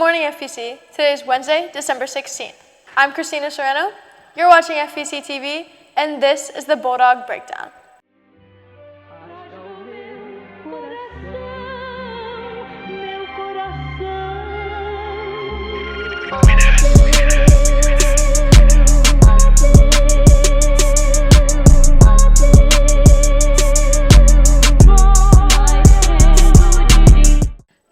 morning, FPC. Today is Wednesday, December 16th. I'm Christina Serrano. You're watching FPC-TV, and this is the Bulldog Breakdown.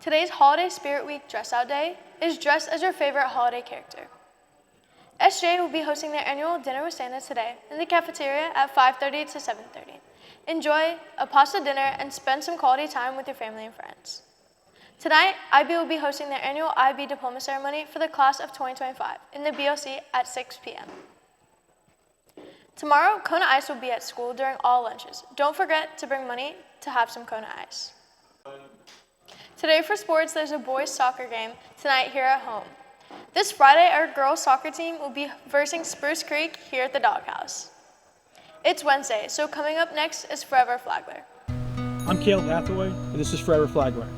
Today's Holiday Spirit Week Dress Out Day is dress as your favorite holiday character. SJ will be hosting their annual Dinner with Santa today in the cafeteria at 5:30 to 7:30. Enjoy a pasta dinner and spend some quality time with your family and friends. Tonight, IB will be hosting their annual IB Diploma Ceremony for the class of 2025 in the BOC at 6 p.m. Tomorrow, Kona Ice will be at school during all lunches. Don't forget to bring money to have some Kona Ice. Today for sports, there's a boys soccer game tonight here at home. This Friday, our girls soccer team will be versing Spruce Creek here at the Doghouse. It's Wednesday, so coming up next is Forever Flagler. I'm Caleb Hathaway, and this is Forever Flagler.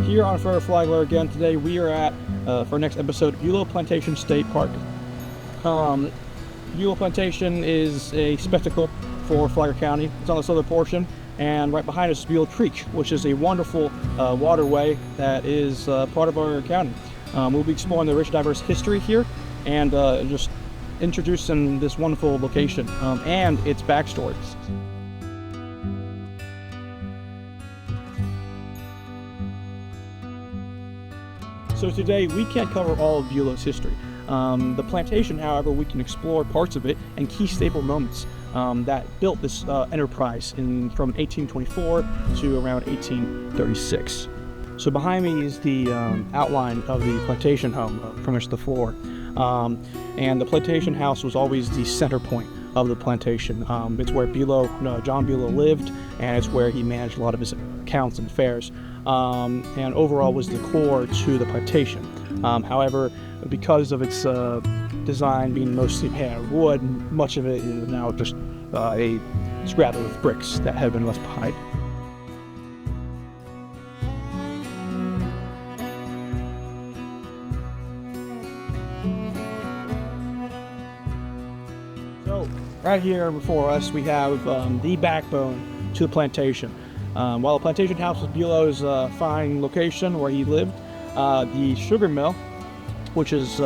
Here on Forever Flagler again today, we are at, for our next episode, Beulah Plantation State Park. Beulah Plantation is a spectacle for Flagler County. It's on the southern portion, and right behind us is Beulah Creek, which is a wonderful waterway that is part of our county. We'll be exploring the rich, diverse history here and just introducing this wonderful location and its backstories. So today we can't cover all of Beulah's history. The plantation, however, we can explore parts of it and key staple moments that built this enterprise from 1824 to around 1836. So behind me is the outline of the plantation home, pretty much the floor. And the plantation house was always the center point of the plantation. It's where John Beulah lived, and it's where he managed a lot of his accounts and affairs. And overall was the core to the plantation. However, because of its design being mostly made out of wood, much of it is now just a scrap of bricks that have been left behind. So, right here before us, we have the backbone to the plantation. While the plantation house was Beulah's fine location where he lived, the sugar mill, which is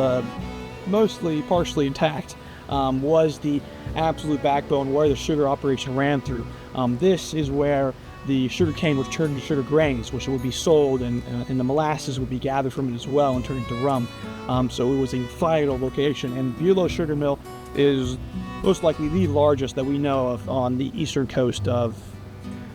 mostly partially intact, was the absolute backbone where the sugar operation ran through. This is where the sugar cane was turned into sugar grains, which would be sold, and the molasses would be gathered from it as well and turned into rum. So it was a vital location, and Beulah Sugar Mill is most likely the largest that we know of on the eastern coast of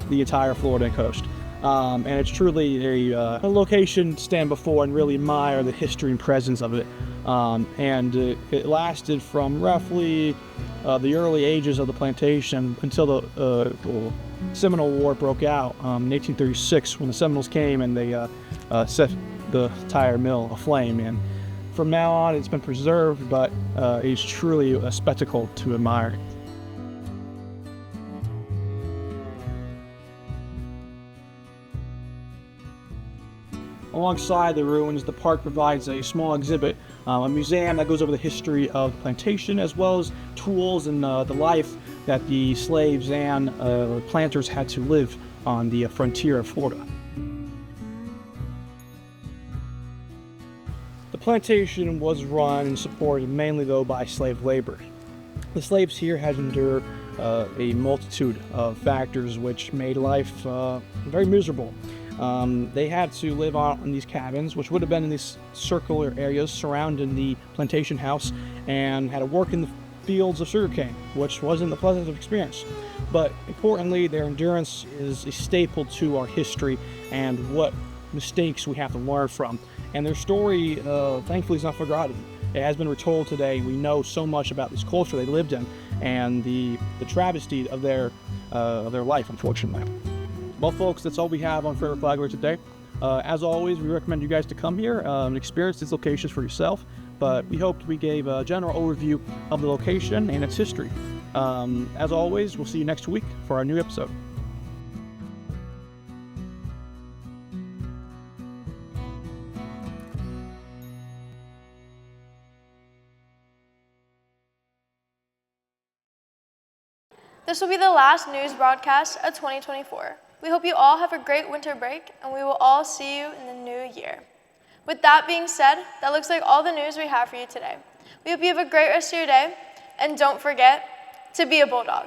the entire Florida coast. And it's truly a location to stand before and really admire the history and presence of it. And it lasted from roughly the early ages of the plantation until the Seminole War broke out in 1836, when the Seminoles came and they set the entire mill aflame. And from now on, it's been preserved, but it's truly a spectacle to admire. Alongside the ruins, the park provides a small exhibit, a museum that goes over the history of the plantation, as well as tools and the life that the slaves and planters had to live on the frontier of Florida. The plantation was run and supported mainly, though, by slave labor. The slaves here had to endure a multitude of factors which made life very miserable. They had to live out in these cabins, which would have been in these circular areas surrounding the plantation house, and had to work in the fields of sugarcane, which wasn't the pleasant experience. But importantly, their endurance is a staple to our history and what mistakes we have to learn from. And their story, thankfully, is not forgotten. It has been retold today. We know so much about this culture they lived in and the travesty of their life, unfortunately. Well, folks, that's all we have on Forever Flagler today. As always, we recommend you guys to come here and experience these locations for yourself, but we hoped we gave a general overview of the location and its history. As always, we'll see you next week for our new episode. This will be the last news broadcast of 2024. We hope you all have a great winter break, and we will all see you in the new year. With that being said, that looks like all the news we have for you today. We hope you have a great rest of your day, and don't forget to be a bulldog.